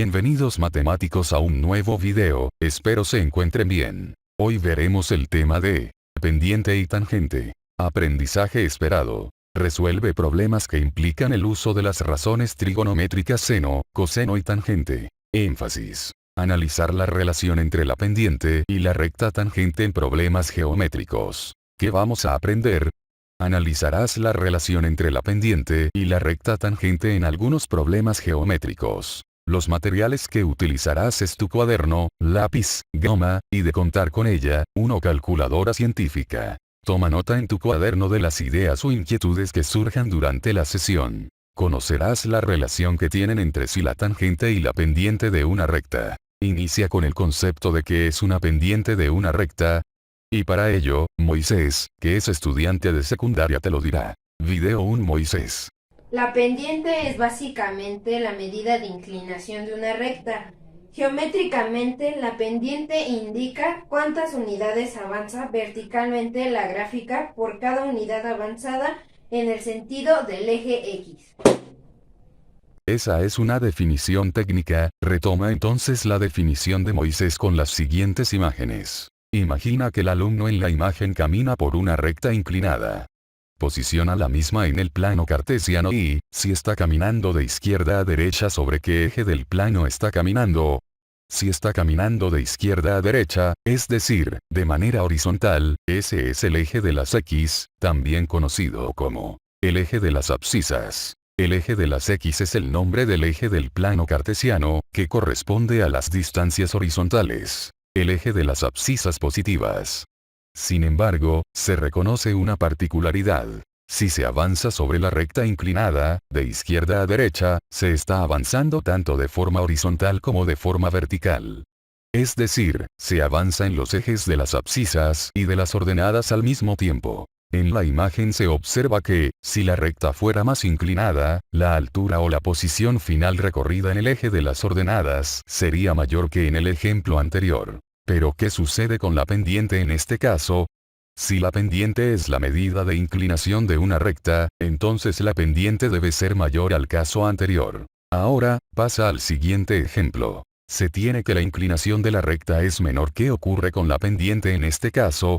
Bienvenidos matemáticos a un nuevo video, espero se encuentren bien. Hoy veremos el tema de pendiente y tangente. Aprendizaje esperado. Resuelve problemas que implican el uso de las razones trigonométricas seno, coseno y tangente. Énfasis. Analizar la relación entre la pendiente y la recta tangente en problemas geométricos. ¿Qué vamos a aprender? Analizarás la relación entre la pendiente y la recta tangente en algunos problemas geométricos. Los materiales que utilizarás es tu cuaderno, lápiz, goma, y de contar con ella, una calculadora científica. Toma nota en tu cuaderno de las ideas o inquietudes que surjan durante la sesión. Conocerás la relación que tienen entre sí la tangente y la pendiente de una recta. Inicia con el concepto de qué es una pendiente de una recta. Y para ello, Moisés, que es estudiante de secundaria te lo dirá. Video 1 Moisés. La pendiente es básicamente la medida de inclinación de una recta. Geométricamente, la pendiente indica cuántas unidades avanza verticalmente la gráfica por cada unidad avanzada en el sentido del eje X. Esa es una definición técnica. Retoma entonces la definición de Moisés con las siguientes imágenes. Imagina que el alumno en la imagen camina por una recta inclinada. Posiciona la misma en el plano cartesiano y, si está caminando de izquierda a derecha, ¿sobre qué eje del plano está caminando? Si está caminando de izquierda a derecha, es decir, de manera horizontal, ese es el eje de las X, también conocido como el eje de las abscisas. El eje de las X es el nombre del eje del plano cartesiano, que corresponde a las distancias horizontales. El eje de las abscisas positivas. Sin embargo, se reconoce una particularidad. Si se avanza sobre la recta inclinada, de izquierda a derecha, se está avanzando tanto de forma horizontal como de forma vertical. Es decir, se avanza en los ejes de las abscisas y de las ordenadas al mismo tiempo. En la imagen se observa que, si la recta fuera más inclinada, la altura o la posición final recorrida en el eje de las ordenadas sería mayor que en el ejemplo anterior. Pero ¿qué sucede con la pendiente en este caso? Si la pendiente es la medida de inclinación de una recta, entonces la pendiente debe ser mayor al caso anterior. Ahora, pasa al siguiente ejemplo. Se tiene que la inclinación de la recta es menor. ¿Qué ocurre con la pendiente en este caso?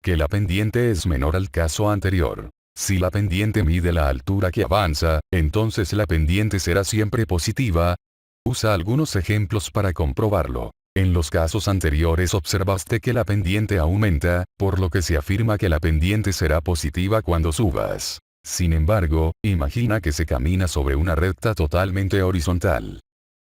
Que la pendiente es menor al caso anterior. Si la pendiente mide la altura que avanza, entonces la pendiente será siempre positiva. Usa algunos ejemplos para comprobarlo. En los casos anteriores observaste que la pendiente aumenta, por lo que se afirma que la pendiente será positiva cuando subas. Sin embargo, imagina que se camina sobre una recta totalmente horizontal.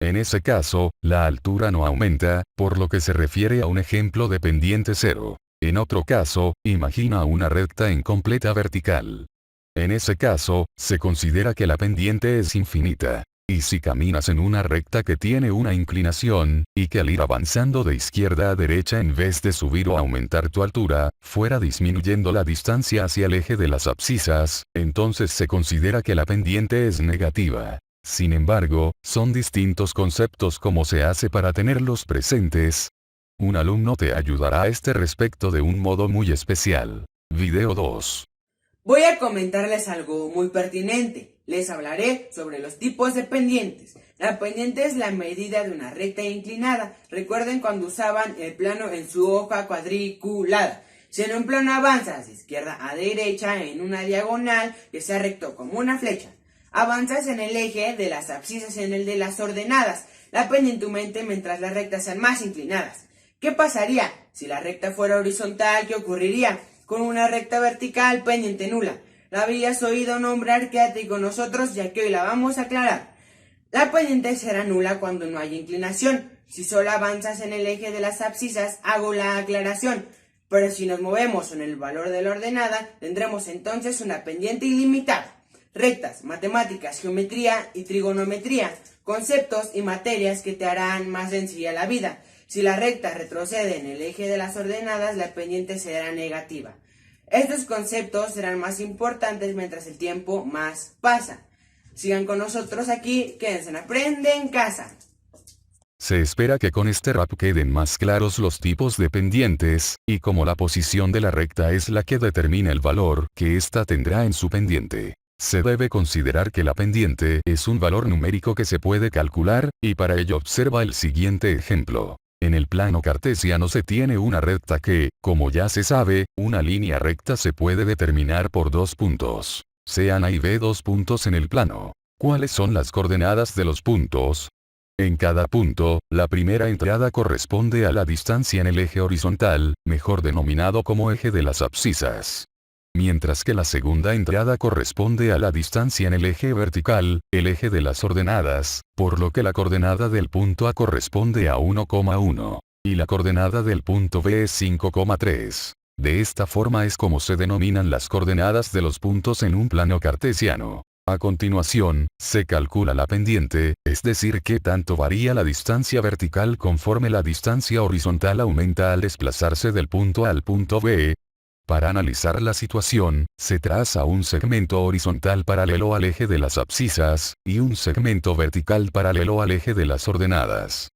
En ese caso, la altura no aumenta, por lo que se refiere a un ejemplo de pendiente cero. En otro caso, imagina una recta en completa vertical. En ese caso, se considera que la pendiente es infinita. Y si caminas en una recta que tiene una inclinación, y que al ir avanzando de izquierda a derecha en vez de subir o aumentar tu altura, fuera disminuyendo la distancia hacia el eje de las abscisas, entonces se considera que la pendiente es negativa. Sin embargo, son distintos conceptos como se hace para tenerlos presentes. Un alumno te ayudará a este respecto de un modo muy especial. Video 2. Voy a comentarles algo muy pertinente. Les hablaré sobre los tipos de pendientes. La pendiente es la medida de una recta inclinada. Recuerden cuando usaban el plano en su hoja cuadriculada. Si en un plano avanzas de izquierda a derecha en una diagonal que sea recto como una flecha, avanzas en el eje de las abscisas en el de las ordenadas. La pendiente aumenta mientras las rectas sean más inclinadas. ¿Qué pasaría si la recta fuera horizontal? ¿Qué ocurriría? Con una recta vertical, pendiente nula. La habías oído nombrar, quédate con nosotros ya que hoy la vamos a aclarar. La pendiente será nula cuando no haya inclinación. Si solo avanzas en el eje de las abscisas, hago la aclaración. Pero si nos movemos en el valor de la ordenada, tendremos entonces una pendiente ilimitada. Rectas, matemáticas, geometría y trigonometría, conceptos y materias que te harán más sencilla la vida. Si la recta retrocede en el eje de las ordenadas, la pendiente será negativa. Estos conceptos serán más importantes mientras el tiempo más pasa. Sigan con nosotros aquí, quédense en Aprende en Casa. Se espera que con este rap queden más claros los tipos de pendientes, y cómo la posición de la recta es la que determina el valor que ésta tendrá en su pendiente. se debe considerar que la pendiente es un valor numérico que se puede calcular, y para ello observa el siguiente ejemplo. En el plano cartesiano se tiene una recta que, como ya se sabe, una línea recta se puede determinar por dos puntos. Sean A y B dos puntos en el plano. ¿Cuáles son las coordenadas de los puntos? En cada punto, la primera entrada corresponde a la distancia en el eje horizontal, mejor denominado como eje de las abscisas. Mientras que la segunda entrada corresponde a la distancia en el eje vertical, el eje de las ordenadas, por lo que la coordenada del punto A corresponde a 1,1, y la coordenada del punto B es 5,3. De esta forma es como se denominan las coordenadas de los puntos en un plano cartesiano. A continuación, se calcula la pendiente, es decir qué tanto varía la distancia vertical conforme la distancia horizontal aumenta al desplazarse del punto A al punto B. Para analizar la situación, se traza un segmento horizontal paralelo al eje de las abscisas, y un segmento vertical paralelo al eje de las ordenadas.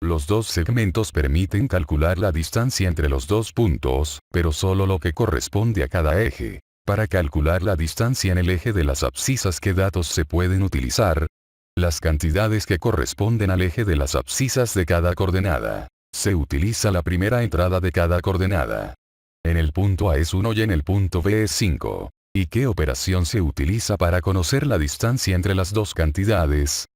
Los dos segmentos permiten calcular la distancia entre los dos puntos, pero solo lo que corresponde a cada eje. Para calcular la distancia en el eje de las abscisas, ¿qué datos se pueden utilizar? Las cantidades que corresponden al eje de las abscisas de cada coordenada. Se utiliza la primera entrada de cada coordenada. En el punto A es 1 y en el punto B es 5. ¿Y qué operación se utiliza para conocer la distancia entre las dos cantidades?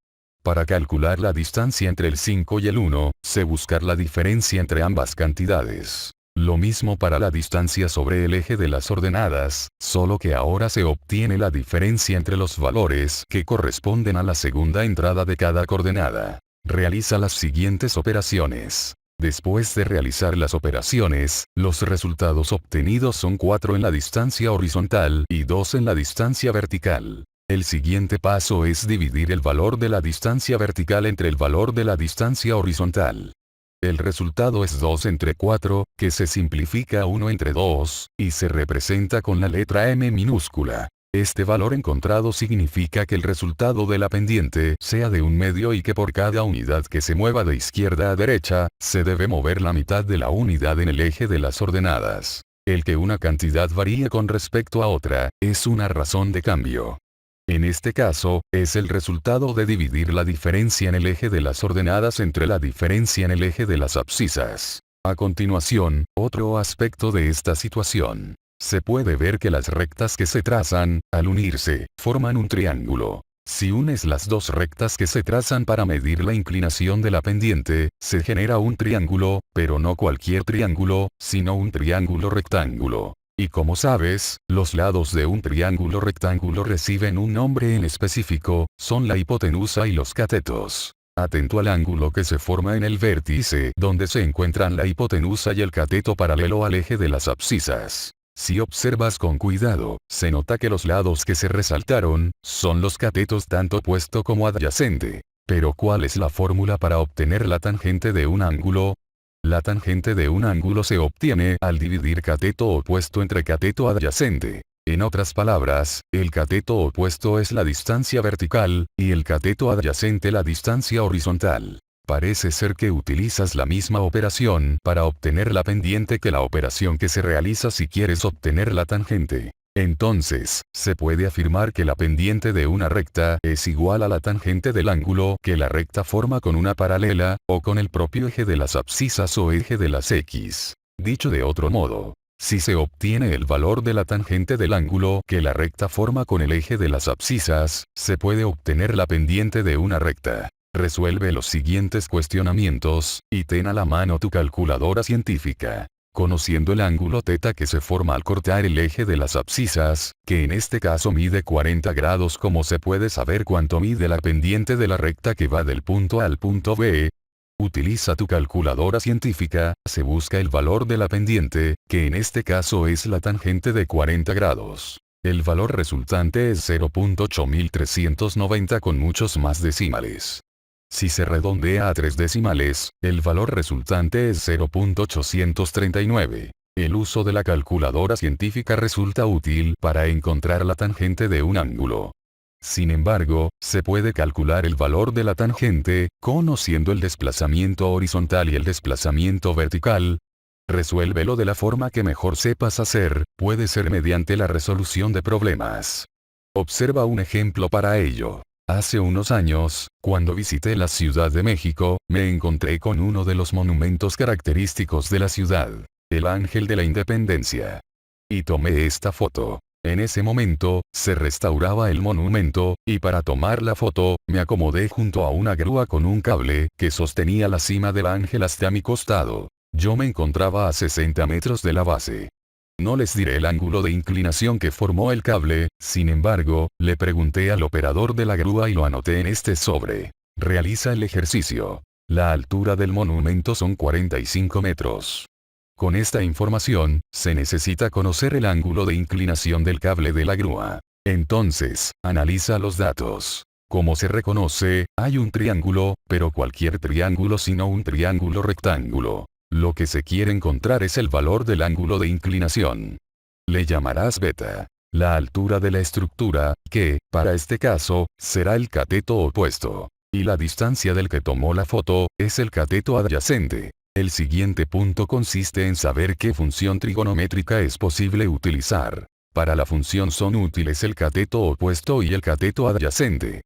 Para calcular la distancia entre el 5 y el 1, se busca la diferencia entre ambas cantidades. Lo mismo para la distancia sobre el eje de las ordenadas, solo que ahora se obtiene la diferencia entre los valores que corresponden a la segunda entrada de cada coordenada. Realiza las siguientes operaciones. Después de realizar las operaciones, los resultados obtenidos son 4 en la distancia horizontal y 2 en la distancia vertical. El siguiente paso es dividir el valor de la distancia vertical entre el valor de la distancia horizontal. El resultado es 2 entre 4, que se simplifica a 1 entre 2, y se representa con la letra M minúscula. Este valor encontrado significa que el resultado de la pendiente sea de 1/2 y que por cada unidad que se mueva de izquierda a derecha, se debe mover la mitad de la unidad en el eje de las ordenadas. El que una cantidad varíe con respecto a otra, es una razón de cambio. En este caso, es el resultado de dividir la diferencia en el eje de las ordenadas entre la diferencia en el eje de las abscisas. A continuación, otro aspecto de esta situación. Se puede ver que las rectas que se trazan, al unirse, forman un triángulo. Si unes las dos rectas que se trazan para medir la inclinación de la pendiente, se genera un triángulo, pero no cualquier triángulo, sino un triángulo rectángulo. Y como sabes, los lados de un triángulo rectángulo reciben un nombre en específico, son la hipotenusa y los catetos. Atento al ángulo que se forma en el vértice donde se encuentran la hipotenusa y el cateto paralelo al eje de las abscisas. Si observas con cuidado, se nota que los lados que se resaltaron, son los catetos tanto opuesto como adyacente. Pero ¿cuál es la fórmula para obtener la tangente de un ángulo? La tangente de un ángulo se obtiene al dividir cateto opuesto entre cateto adyacente. En otras palabras, el cateto opuesto es la distancia vertical, y el cateto adyacente la distancia horizontal. Parece ser que utilizas la misma operación para obtener la pendiente que la operación que se realiza si quieres obtener la tangente. Entonces, se puede afirmar que la pendiente de una recta es igual a la tangente del ángulo que la recta forma con una paralela, o con el propio eje de las abscisas o eje de las X. Dicho de otro modo, si se obtiene el valor de la tangente del ángulo que la recta forma con el eje de las abscisas, se puede obtener la pendiente de una recta. Resuelve los siguientes cuestionamientos, y ten a la mano tu calculadora científica. Conociendo el ángulo θ que se forma al cortar el eje de las abscisas, que en este caso mide 40 grados, ¿cómo se puede saber cuánto mide la pendiente de la recta que va del punto A al punto B? Utiliza tu calculadora científica, se busca el valor de la pendiente, que en este caso es la tangente de 40 grados. El valor resultante es 0.8390 con muchos más decimales. Si se redondea a 3 decimales, el valor resultante es 0.839. El uso de la calculadora científica resulta útil para encontrar la tangente de un ángulo. Sin embargo, se puede calcular el valor de la tangente, conociendo el desplazamiento horizontal y el desplazamiento vertical. Resuélvelo de la forma que mejor sepas hacer, puede ser mediante la resolución de problemas. Observa un ejemplo para ello. Hace unos años, cuando visité la Ciudad de México, me encontré con uno de los monumentos característicos de la ciudad, el Ángel de la Independencia. Y tomé esta foto. En ese momento, se restauraba el monumento, y para tomar la foto, me acomodé junto a una grúa con un cable que sostenía la cima del ángel hasta mi costado. Yo me encontraba a 60 metros de la base. No les diré el ángulo de inclinación que formó el cable, sin embargo, le pregunté al operador de la grúa y lo anoté en este sobre. Realiza el ejercicio. La altura del monumento son 45 metros. Con esta información, se necesita conocer el ángulo de inclinación del cable de la grúa. Entonces, analiza los datos. Como se reconoce, hay un triángulo, pero cualquier triángulo sino un triángulo rectángulo. Lo que se quiere encontrar es el valor del ángulo de inclinación. Le llamarás beta. La altura de la estructura, que, para este caso, será el cateto opuesto. Y la distancia del que tomó la foto, es el cateto adyacente. El siguiente punto consiste en saber qué función trigonométrica es posible utilizar. Para la función son útiles el cateto opuesto y el cateto adyacente.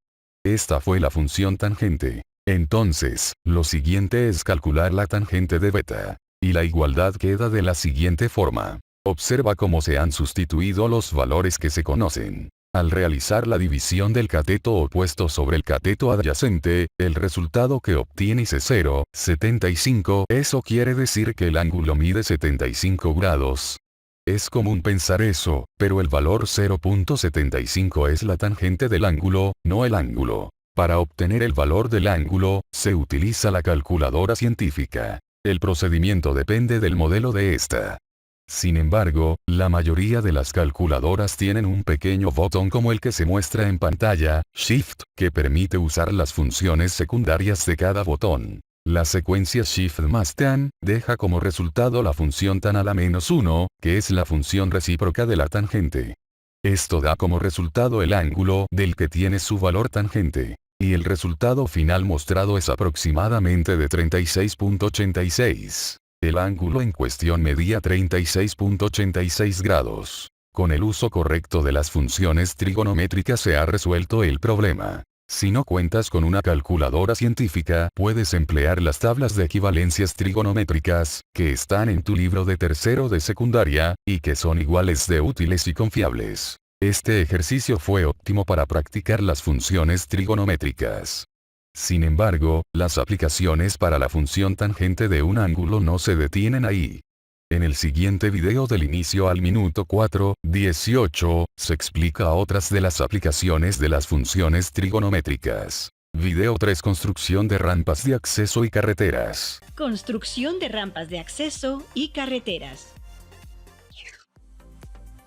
Esta fue la función tangente. Entonces, lo siguiente es calcular la tangente de beta. Y la igualdad queda de la siguiente forma. Observa cómo se han sustituido los valores que se conocen. Al realizar la división del cateto opuesto sobre el cateto adyacente, el resultado que obtienes es 0,75. Eso quiere decir que el ángulo mide 75 grados. Es común pensar eso, pero el valor 0,75 es la tangente del ángulo, no el ángulo. Para obtener el valor del ángulo, se utiliza la calculadora científica. El procedimiento depende del modelo de esta. Sin embargo, la mayoría de las calculadoras tienen un pequeño botón como el que se muestra en pantalla, Shift, que permite usar las funciones secundarias de cada botón. La secuencia Shift más tan, deja como resultado la función tan a la -1, que es la función recíproca de la tangente. Esto da como resultado el ángulo del que tiene su valor tangente. Y el resultado final mostrado es aproximadamente de 36,86. El ángulo en cuestión medía 36,86 grados. Con el uso correcto de las funciones trigonométricas se ha resuelto el problema. Si no cuentas con una calculadora científica, puedes emplear las tablas de equivalencias trigonométricas, que están en tu libro de tercero de secundaria, y que son iguales de útiles y confiables. Este ejercicio fue óptimo para practicar las funciones trigonométricas. Sin embargo, las aplicaciones para la función tangente de un ángulo no se detienen ahí. En el siguiente video del inicio al minuto 4:18, se explica otras de las aplicaciones de las funciones trigonométricas. Video 3: Construcción de rampas de acceso y carreteras. Construcción de rampas de acceso y carreteras.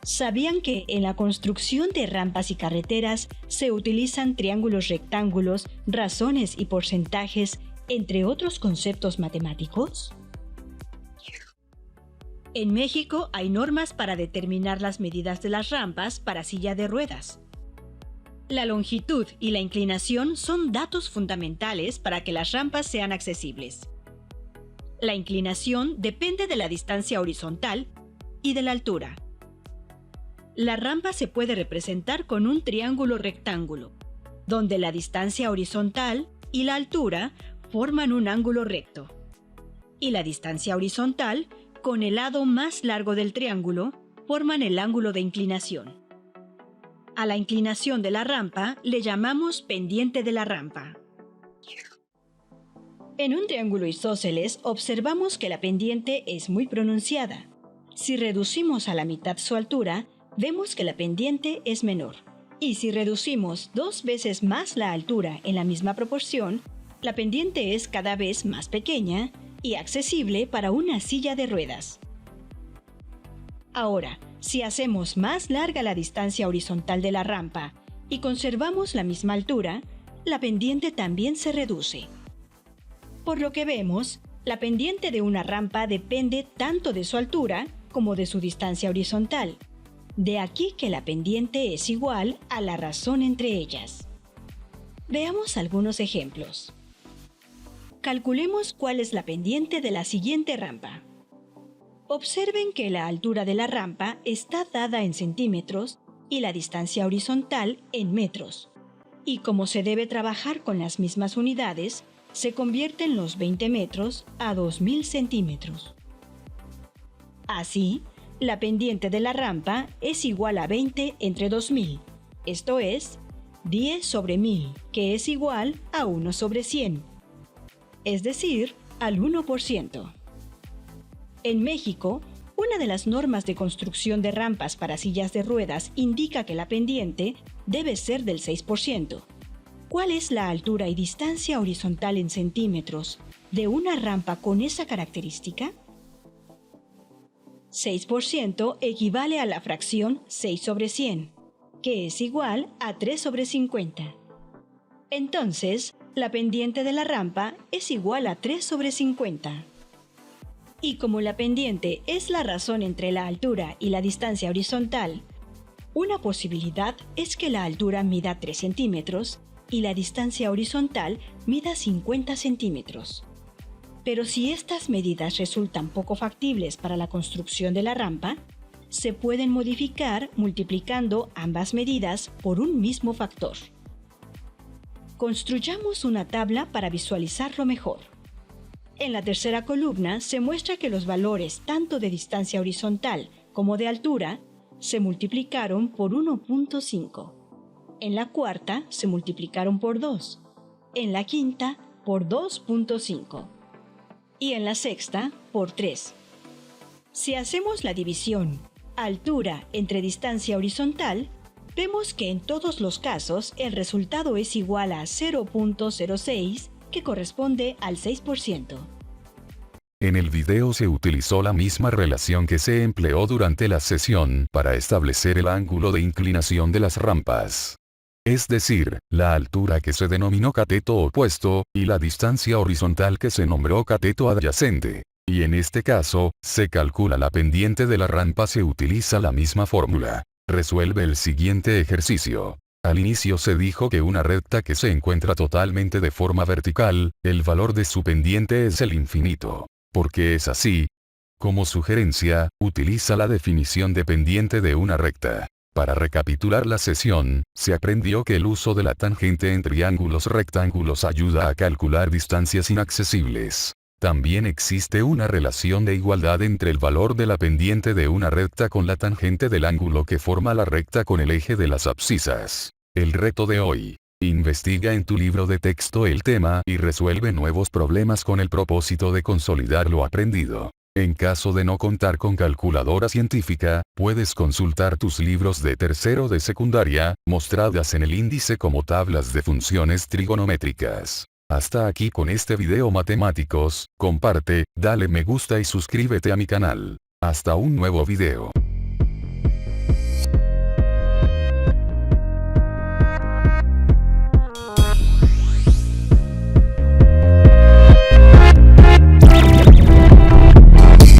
¿Sabían que en la construcción de rampas y carreteras se utilizan triángulos rectángulos, razones y porcentajes, entre otros conceptos matemáticos? En México hay normas para determinar las medidas de las rampas para silla de ruedas. La longitud y la inclinación son datos fundamentales para que las rampas sean accesibles. La inclinación depende de la distancia horizontal y de la altura. La rampa se puede representar con un triángulo rectángulo, donde la distancia horizontal y la altura forman un ángulo recto, y la distancia horizontal, con el lado más largo del triángulo, forman el ángulo de inclinación. A la inclinación de la rampa le llamamos pendiente de la rampa. En un triángulo isósceles observamos que la pendiente es muy pronunciada. Si reducimos a la mitad su altura, vemos que la pendiente es menor. Y si reducimos 2 veces más la altura en la misma proporción, la pendiente es cada vez más pequeña y accesible para una silla de ruedas. Ahora, si hacemos más larga la distancia horizontal de la rampa y conservamos la misma altura, la pendiente también se reduce. Por lo que vemos, la pendiente de una rampa depende tanto de su altura como de su distancia horizontal. De aquí que la pendiente es igual a la razón entre ellas. Veamos algunos ejemplos. Calculemos cuál es la pendiente de la siguiente rampa. Observen que la altura de la rampa está dada en centímetros y la distancia horizontal en metros. Y como se debe trabajar con las mismas unidades, se convierten los 20 metros a 2000 centímetros. Así, la pendiente de la rampa es igual a 20 entre 2000, esto es, 10 sobre 1000, que es igual a 1 sobre 100, es decir, al 1%. En México, una de las normas de construcción de rampas para sillas de ruedas indica que la pendiente debe ser del 6%. ¿Cuál es la altura y distancia horizontal en centímetros de una rampa con esa característica? 6% equivale a la fracción 6 sobre 100, que es igual a 3 sobre 50. Entonces, la pendiente de la rampa es igual a 3 sobre 50. Y como la pendiente es la razón entre la altura y la distancia horizontal, una posibilidad es que la altura mida 3 centímetros y la distancia horizontal mida 50 centímetros. Pero si estas medidas resultan poco factibles para la construcción de la rampa, se pueden modificar multiplicando ambas medidas por un mismo factor. Construyamos una tabla para visualizarlo mejor. En la tercera columna se muestra que los valores tanto de distancia horizontal como de altura se multiplicaron por 1.5. En la cuarta se multiplicaron por 2. En la quinta por 2.5. Y en la sexta por 3. Si hacemos la división altura entre distancia horizontal, vemos que en todos los casos el resultado es igual a 0.06, que corresponde al 6%. En el video se utilizó la misma relación que se empleó durante la sesión para establecer el ángulo de inclinación de las rampas. Es decir, la altura que se denominó cateto opuesto, y la distancia horizontal que se nombró cateto adyacente. Y en este caso, se calcula la pendiente de la rampa, se utiliza la misma fórmula. Resuelve el siguiente ejercicio. Al inicio se dijo que una recta que se encuentra totalmente de forma vertical, el valor de su pendiente es el infinito. ¿Por qué es así? Como sugerencia, utiliza la definición de pendiente de una recta. Para recapitular la sesión, se aprendió que el uso de la tangente en triángulos rectángulos ayuda a calcular distancias inaccesibles. También existe una relación de igualdad entre el valor de la pendiente de una recta con la tangente del ángulo que forma la recta con el eje de las abscisas. El reto de hoy. Investiga en tu libro de texto el tema y resuelve nuevos problemas con el propósito de consolidar lo aprendido. En caso de no contar con calculadora científica, puedes consultar tus libros de tercero de secundaria, mostradas en el índice como tablas de funciones trigonométricas. Hasta aquí con este video matemáticos, comparte, dale me gusta y suscríbete a mi canal. Hasta un nuevo video.